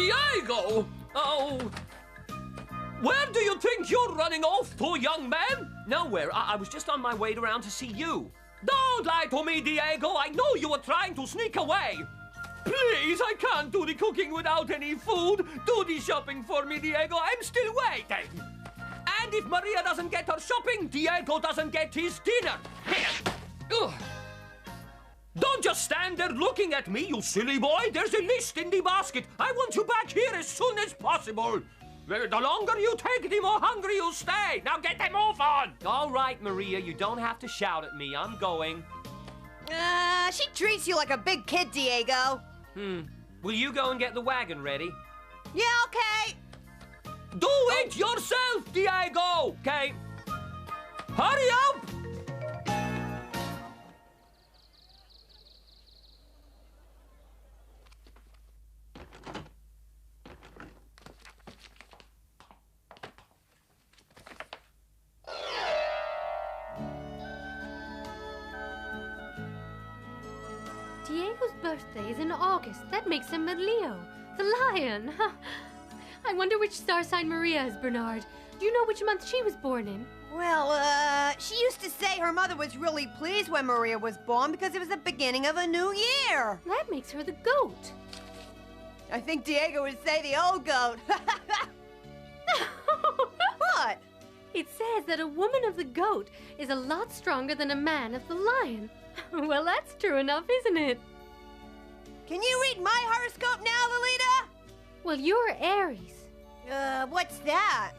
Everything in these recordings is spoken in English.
Diego! Oh... Where do you think you're running off to, young man? Nowhere. I was just on my way around to see you. Don't lie to me, Diego. I know you were trying to sneak away. Please, I can't do the cooking without any food. Do the shopping for me, Diego. I'm still waiting. And if Maria doesn't get her shopping, Diego doesn't get his dinner. Here. Ugh. Don't just stand there looking at me, you silly boy. There's a list in the basket. I want you back here as soon as possible. The longer you take, the more hungry you'll stay. Now get them off on! All right, Maria, you don't have to shout at me. I'm going. She treats you like a big kid, Diego. Will you go and get the wagon ready? Yeah, okay. Do it yourself, Diego! Okay. Hurry up! Diego's birthday is in August. That makes him a Leo. The lion. I wonder which star sign Maria is, Bernard. Do you know which month she was born in? Well, she used to say her mother was really pleased when Maria was born because it was the beginning of a new year. That makes her the goat. I think Diego would say the old goat. What? It says that a woman of the goat is a lot stronger than a man of the lion. Well, that's true enough, isn't it? Can you read my horoscope now, Lolita? Well, you're Aries. What's that?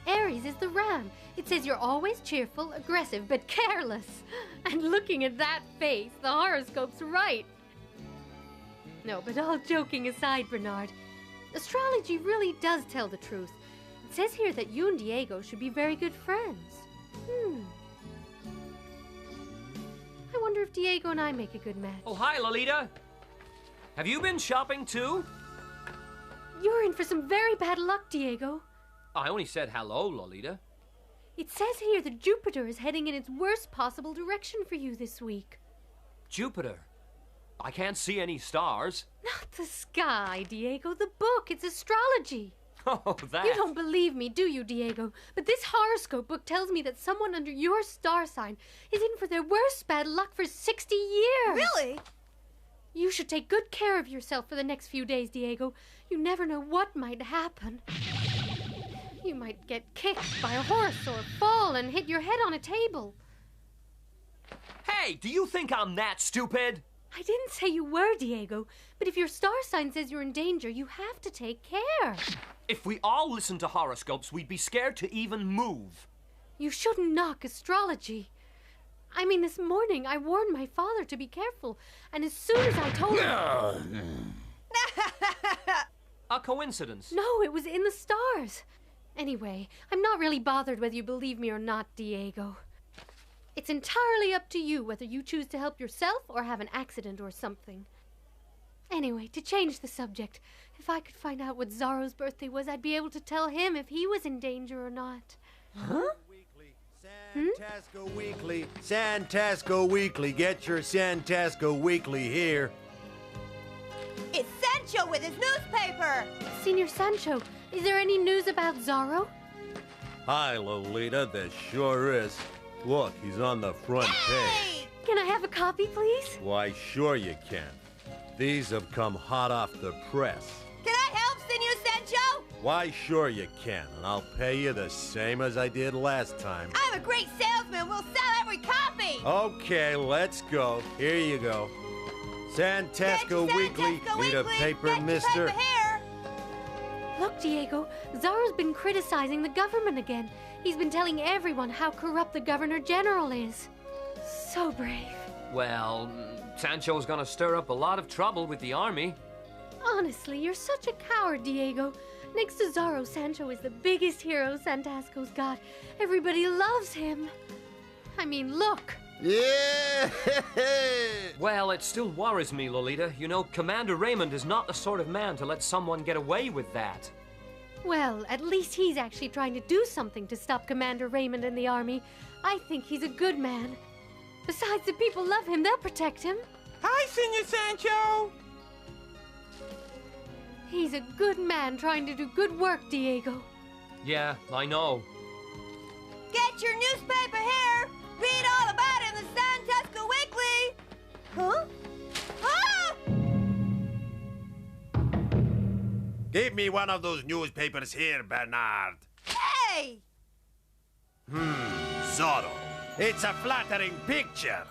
Aries is the ram. It says you're always cheerful, aggressive, but careless. And looking at that face, the horoscope's right. No, but all joking aside, Bernard, astrology really does tell the truth. It says here that you and Diego should be very good friends. I wonder if Diego and I make a good match. Oh, hi, Lolita. Have you been shopping too? You're in for some very bad luck, Diego. I only said hello, Lolita. It says here that Jupiter is heading in its worst possible direction for you this week. Jupiter? I can't see any stars. Not the sky, Diego. The book. It's astrology. Oh, that. You don't believe me, do you, Diego? But this horoscope book tells me that someone under your star sign is in for their worst bad luck for 60 years. Really? You should take good care of yourself for the next few days, Diego. You never know what might happen. You might get kicked by a horse or fall and hit your head on a table. Hey, do you think I'm that stupid? I didn't say you were, Diego, but if your star sign says you're in danger, you have to take care. If we all listened to horoscopes, we'd be scared to even move. You shouldn't knock astrology. I mean, this morning I warned my father to be careful, and as soon as I told him... A coincidence. No, it was in the stars. Anyway, I'm not really bothered whether you believe me or not, Diego. It's entirely up to you whether you choose to help yourself or have an accident or something. Anyway, to change the subject, if I could find out what Zorro's birthday was, I'd be able to tell him if he was in danger or not. Huh? Santasco Weekly, Santasco Weekly, get your Santasco Weekly here. It's Sancho with his newspaper. Senior Sancho, is there any news about Zorro? Hi, Lolita, there sure is. Look, he's on the front page. Can I have a copy, please? Why, sure you can. These have come hot off the press. Can I help, Senor Sancho? Why, sure you can, and I'll pay you the same as I did last time. I'm a great salesman. We'll sell every copy. Okay, let's go. Here you go. Santasco Weekly. Need a paper, mister? Look, Diego, Zorro's been criticizing the government again. He's been telling everyone how corrupt the Governor General is. So brave. Well, Sancho's gonna stir up a lot of trouble with the army. Honestly, you're such a coward, Diego. Next to Zorro, Sancho is the biggest hero Santasco's got. Everybody loves him. I mean, look. Yeah! Well, it still worries me, Lolita. You know, Commander Raymond is not the sort of man to let someone get away with that. Well, at least he's actually trying to do something to stop Commander Raymond and the army. I think he's a good man. Besides, the people love him. They'll protect him. Hi, Senor Sancho. He's a good man trying to do good work, Diego. Yeah, I know. Get your newspaper here! Read all about it in the San Tesco Weekly! Huh? Ah! Give me one of those newspapers here, Bernard. Hey! Zorro. It's a flattering picture.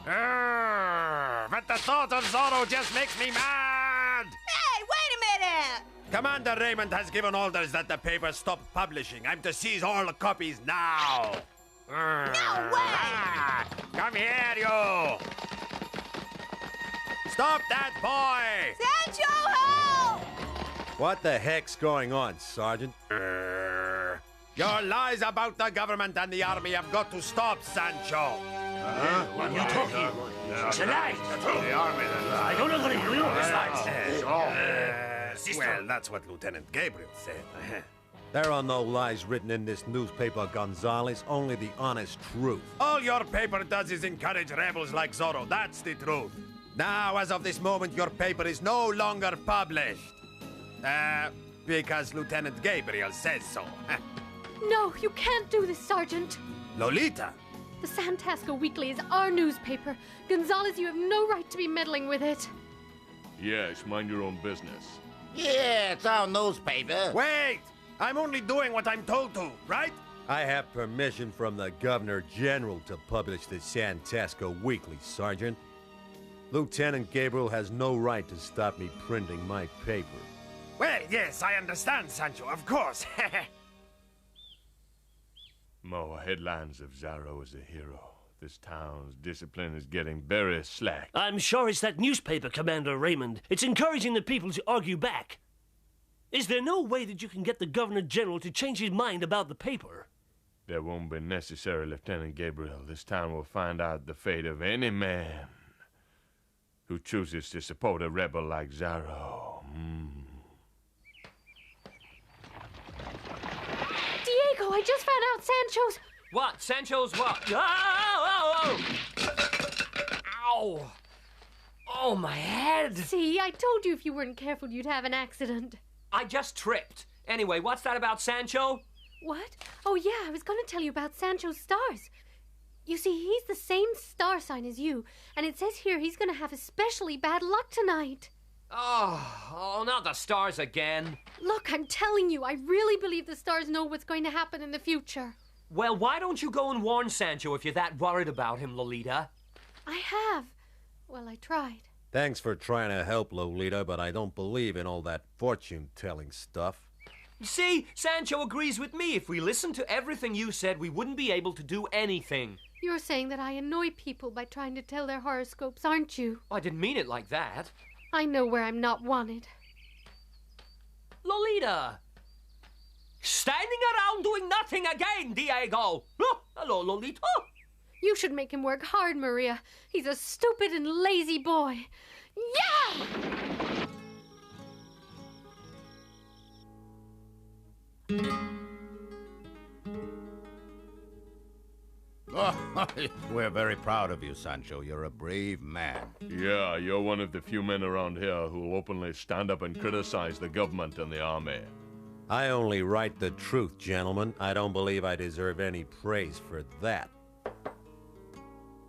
But the thought of Zorro just makes me mad! Hey, wait a minute! Commander Raymond has given orders that the paper stop publishing. I'm to seize all the copies now. No way! Come here, you! Stop that boy! Sancho, help! What the heck's going on, Sergeant? Your lies about the government and the army have got to stop, Sancho. What are you talking? It's a lie. The army, I don't agree. You know it's lies. well, that's what Lieutenant Gabriel said. There are no lies written in this newspaper, Gonzales, only the honest truth. All your paper does is encourage rebels like Zorro, that's the truth. Now, as of this moment, your paper is no longer published. Because Lieutenant Gabriel says so. No, you can't do this, Sergeant. Lolita! The San Tasco Weekly is our newspaper. Gonzales, you have no right to be meddling with it. Yes, mind your own business. Yeah, it's our newspaper. Wait! I'm only doing what I'm told to, right? I have permission from the Governor General to publish the San Tasco Weekly, Sergeant. Lieutenant Gabriel has no right to stop me printing my paper. Well, yes, I understand, Sancho, of course. More headlines of Zorro as a hero. This town's discipline is getting very slack. I'm sure it's that newspaper, Commander Raymond. It's encouraging the people to argue back. Is there no way that you can get the Governor General to change his mind about the paper? That won't be necessary, Lieutenant Gabriel. This town will find out the fate of any man who chooses to support a rebel like Zorro. Diego, I just found out Sancho's... What? Sancho's what? Oh! Ow! Oh, my head! See, I told you if you weren't careful, you'd have an accident. I just tripped. Anyway, what's that about Sancho? What? Oh, yeah, I was going to tell you about Sancho's stars. You see, he's the same star sign as you, and it says here he's going to have especially bad luck tonight. Oh, not the stars again. Look, I'm telling you, I really believe the stars know what's going to happen in the future. Well, why don't you go and warn Sancho if you're that worried about him, Lolita? I have. Well, I tried. Thanks for trying to help, Lolita, but I don't believe in all that fortune-telling stuff. See, Sancho agrees with me. If we listened to everything you said, we wouldn't be able to do anything. You're saying that I annoy people by trying to tell their horoscopes, aren't you? I didn't mean it like that. I know where I'm not wanted. Lolita! Standing around doing nothing again, Diego! Oh, hello, Lolita. You should make him work hard, Maria. He's a stupid and lazy boy. Yeah! We're very proud of you, Sancho. You're a brave man. Yeah, you're one of the few men around here who'll openly stand up and criticize the government and the army. I only write the truth, gentlemen. I don't believe I deserve any praise for that.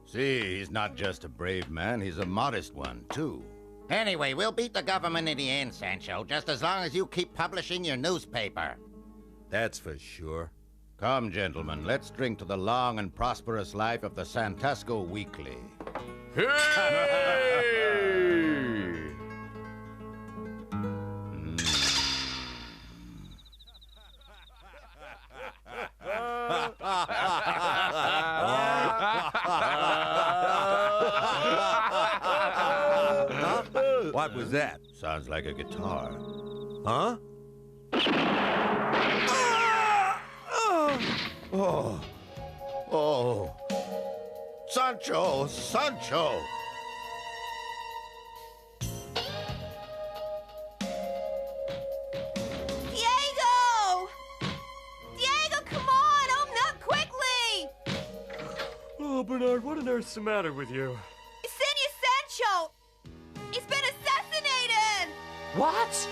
See, he's not just a brave man, he's a modest one, too. Anyway, we'll beat the government in the end, Sancho, just as long as you keep publishing your newspaper. That's for sure. Come, gentlemen, let's drink to the long and prosperous life of the San Tasco Weekly. Hey! What was that? Sounds like a guitar. Huh? Oh. Sancho! Sancho! Diego! Diego, come on! Open up quickly! Oh, Bernard, what on earth's the matter with you? Senor Sancho! He's been assassinated! What?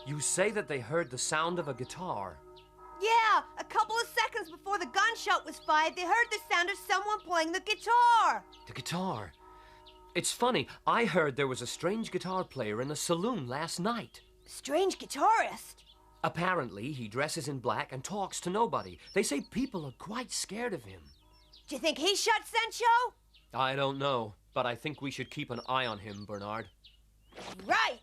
You say that they heard the sound of a guitar. Yeah, a couple of seconds before the gunshot was fired, they heard the sound of someone playing the guitar. The guitar. It's funny, I heard there was a strange guitar player in a saloon last night. Strange guitarist. Apparently, he dresses in black and talks to nobody. They say people are quite scared of him. Do you think he shot Sancho? I don't know, but I think we should keep an eye on him, Bernard. Right.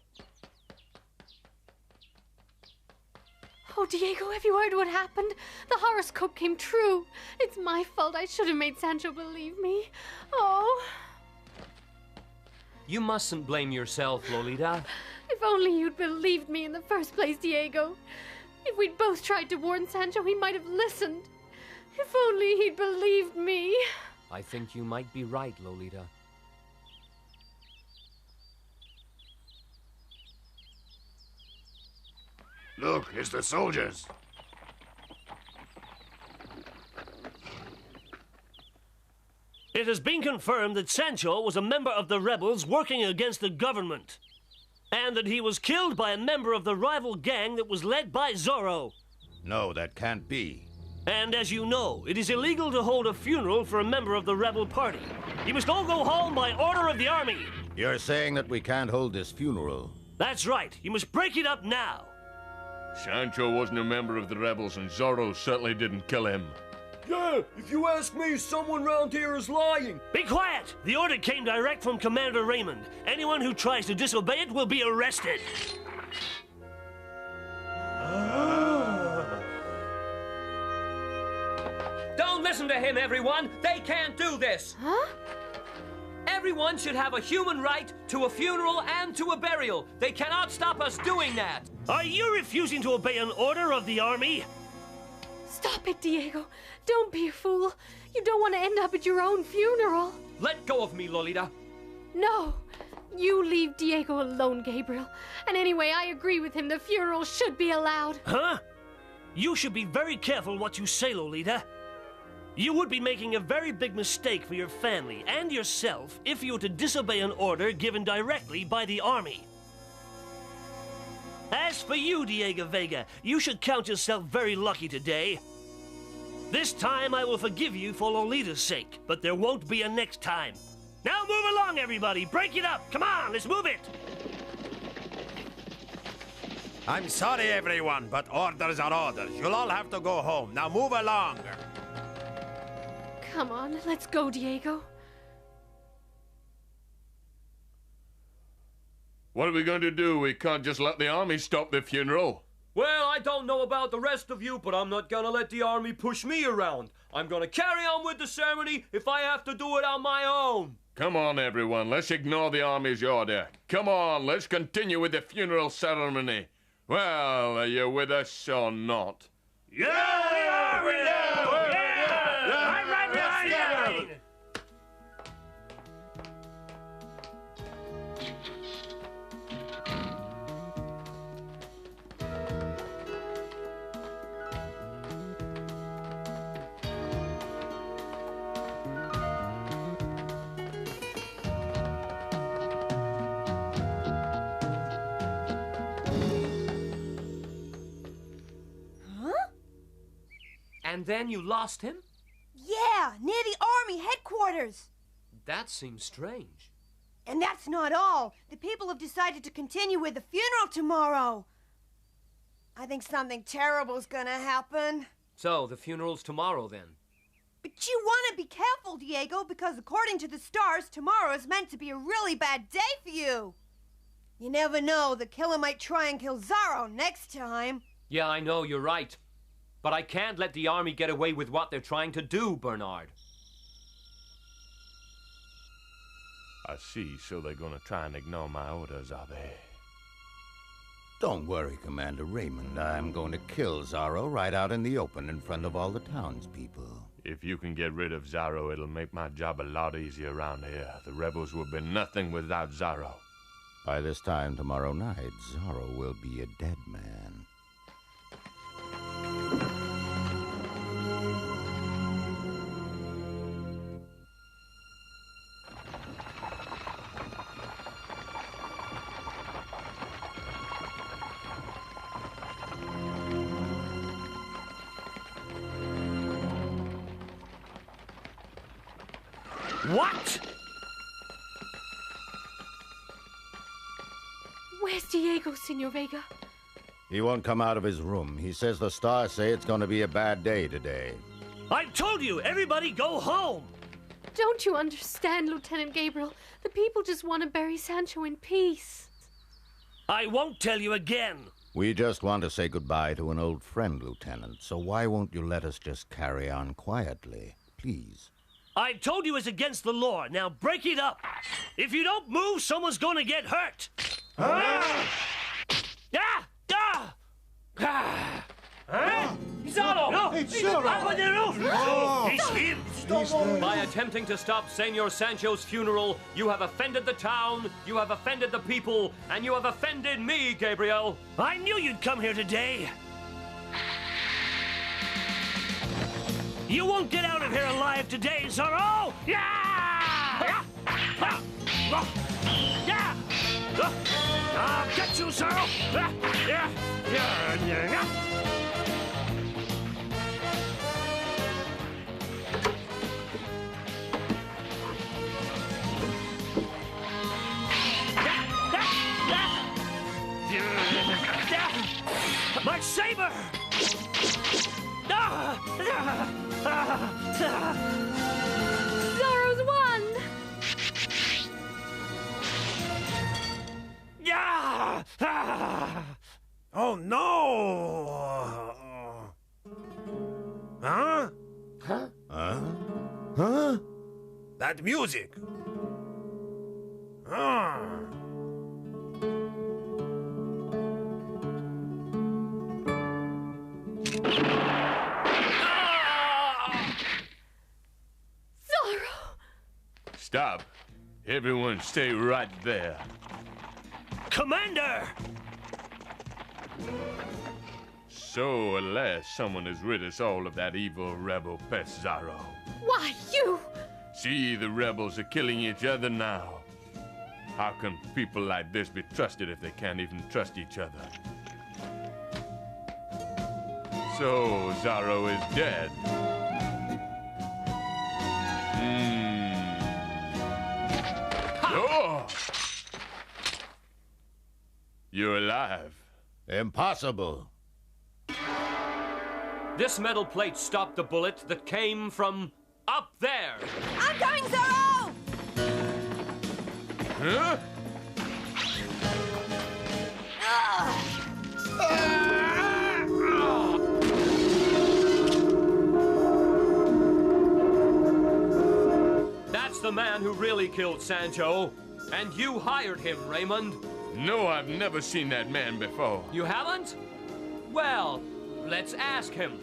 Oh, Diego, have you heard what happened? The horoscope came true. It's my fault. I should have made Sancho believe me. Oh. You mustn't blame yourself, Lolita. If only you'd believed me in the first place, Diego. If we'd both tried to warn Sancho, he might have listened. If only he'd believed me. I think you might be right, Lolita. Look, it's the soldiers. It has been confirmed that Sancho was a member of the rebels working against the government, and that he was killed by a member of the rival gang that was led by Zorro. No, that can't be. And as you know, it is illegal to hold a funeral for a member of the rebel party. You must all go home by order of the army. You're saying that we can't hold this funeral? That's right. You must break it up now. Sancho wasn't a member of the rebels, and Zorro certainly didn't kill him. Yeah, if you ask me, someone round here is lying. Be quiet! The order came direct from Commander Raymond. Anyone who tries to disobey it will be arrested. Don't listen to him, everyone. They can't do this. Huh? Everyone should have a human right to a funeral and to a burial. They cannot stop us doing that. Are you refusing to obey an order of the army? Stop it, Diego. Don't be a fool. You don't want to end up at your own funeral. Let go of me, Lolita. No. You leave Diego alone, Gabriel. And anyway, I agree with him. The funeral should be allowed. Huh? You should be very careful what you say, Lolita. You would be making a very big mistake for your family and yourself if you were to disobey an order given directly by the army. As for you, Diego Vega, you should count yourself very lucky today. This time I will forgive you for Lolita's sake, but there won't be a next time. Now move along, everybody. Break it up. Come on, let's move it. I'm sorry, everyone, but orders are orders. You'll all have to go home. Now move along. Come on, let's go, Diego. What are we going to do? We can't just let the army stop the funeral. Well, I don't know about the rest of you, but I'm not gonna let the army push me around. I'm gonna carry on with the ceremony if I have to do it on my own. Come on, everyone. Let's ignore the army's order. Come on, let's continue with the funeral ceremony. Well, are you with us or not? Yeah, we are with you! Yeah! I'm right behind you! And then you lost him? Yeah, near the army headquarters. That seems strange. And that's not all. The people have decided to continue with the funeral tomorrow. I think something terrible's gonna happen. So, the funeral's tomorrow then? But you want to be careful, Diego, because according to the stars, tomorrow is meant to be a really bad day for you. You never know, the killer might try and kill Zorro next time. Yeah, I know, you're right. But I can't let the army get away with what they're trying to do, Bernard. I see, so they're gonna try and ignore my orders, are they? Don't worry, Commander Raymond. I'm going to kill Zorro right out in the open in front of all the townspeople. If you can get rid of Zorro, it'll make my job a lot easier around here. The rebels will be nothing without Zorro. By this time tomorrow night, Zorro will be a dead man. What? Where's Diego, Senor Vega? He won't come out of his room. He says the stars say it's going to be a bad day today. I told you, everybody go home! Don't you understand, Lieutenant Gabriel? The people just want to bury Sancho in peace. I won't tell you again. We just want to say goodbye to an old friend, Lieutenant, so why won't you let us just carry on quietly, please? I told you it's against the law. Now break it up. If you don't move, someone's going to get hurt. Ah! Ah! Ah! Ah! Huh? Zorro! No! It's Zorro! Up on the roof! Oh. He's him! By attempting to stop Senor Sancho's funeral, you have offended the town, you have offended the people, and you have offended me, Gabriel. I knew you'd come here today. You won't get out of here alive today, Zorro! Yeah! Yeah! I'll get you, Zorro! Yeah! My saber! Zorro's won! Yeah! Oh, no! Huh? Huh? Huh? That music. Stop. Everyone stay right there. Commander! So, at last, someone has rid us all of that evil rebel pest, Zorro. Why, you! See, the rebels are killing each other now. How can people like this be trusted if they can't even trust each other? So, Zorro is dead. Oh! You're alive. Impossible. This metal plate stopped the bullet that came from up there. I'm coming, Zorro! Huh? That's the man who really killed Sancho. And you hired him, Raymond. No, I've never seen that man before. You haven't? Well, let's ask him.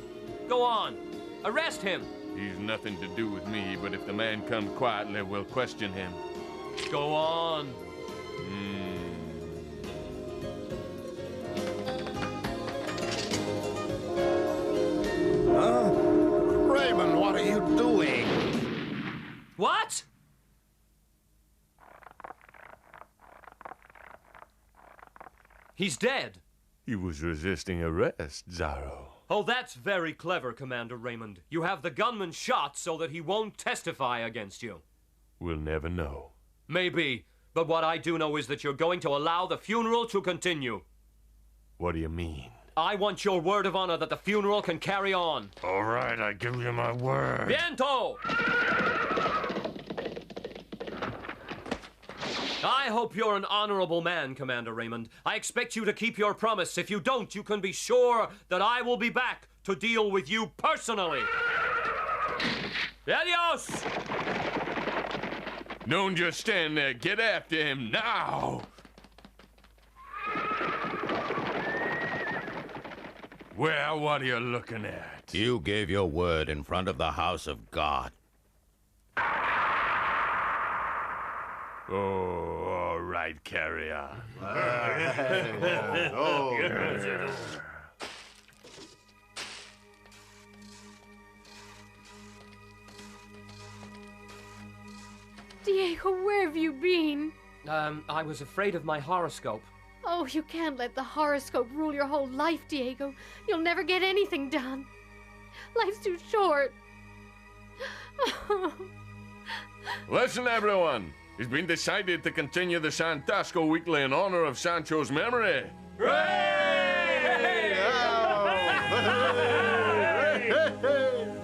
Go on. Arrest him. He's nothing to do with me, but if the man comes quietly, we'll question him. Go on. Raymond, what are you doing? What? He's dead. He was resisting arrest, Zorro. Oh, that's very clever, Commander Raymond. You have the gunman shot so that he won't testify against you. We'll never know. Maybe, but what I do know is that you're going to allow the funeral to continue. What do you mean? I want your word of honor that the funeral can carry on. All right, I give you my word. Viento! I hope you're an honorable man, Commander Raymond. I expect you to keep your promise. If you don't, you can be sure that I will be back to deal with you personally. Adios! Don't just stand there. Get after him now. Well, what are you looking at? You gave your word in front of the house of God. Oh, all right, carry on. Diego, where have you been? I was afraid of my horoscope. Oh, you can't let the horoscope rule your whole life, Diego. You'll never get anything done. Life's too short. Listen, everyone. It's been decided to continue the Santasco Weekly in honor of Sancho's memory.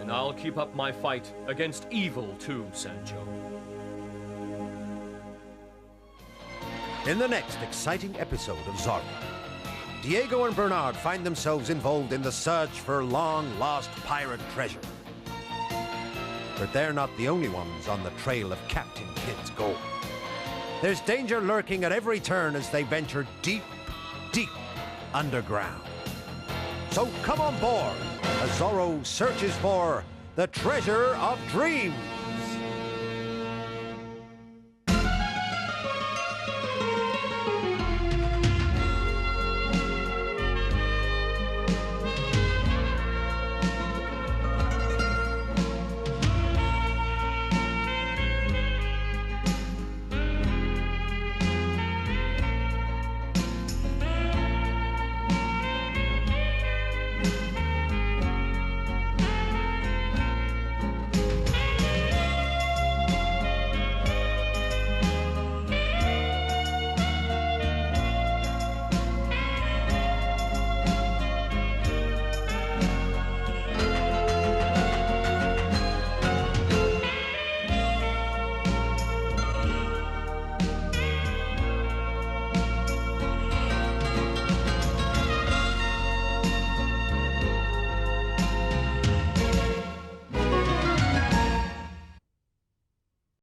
And I'll keep up my fight against evil too, Sancho. In the next exciting episode of Zorro, Diego and Bernard find themselves involved in the search for long-lost pirate treasure. But they're not the only ones on the trail of Captain Kidd's gold. There's danger lurking at every turn as they venture deep, deep underground. So come on board as Zorro searches for the treasure of dreams.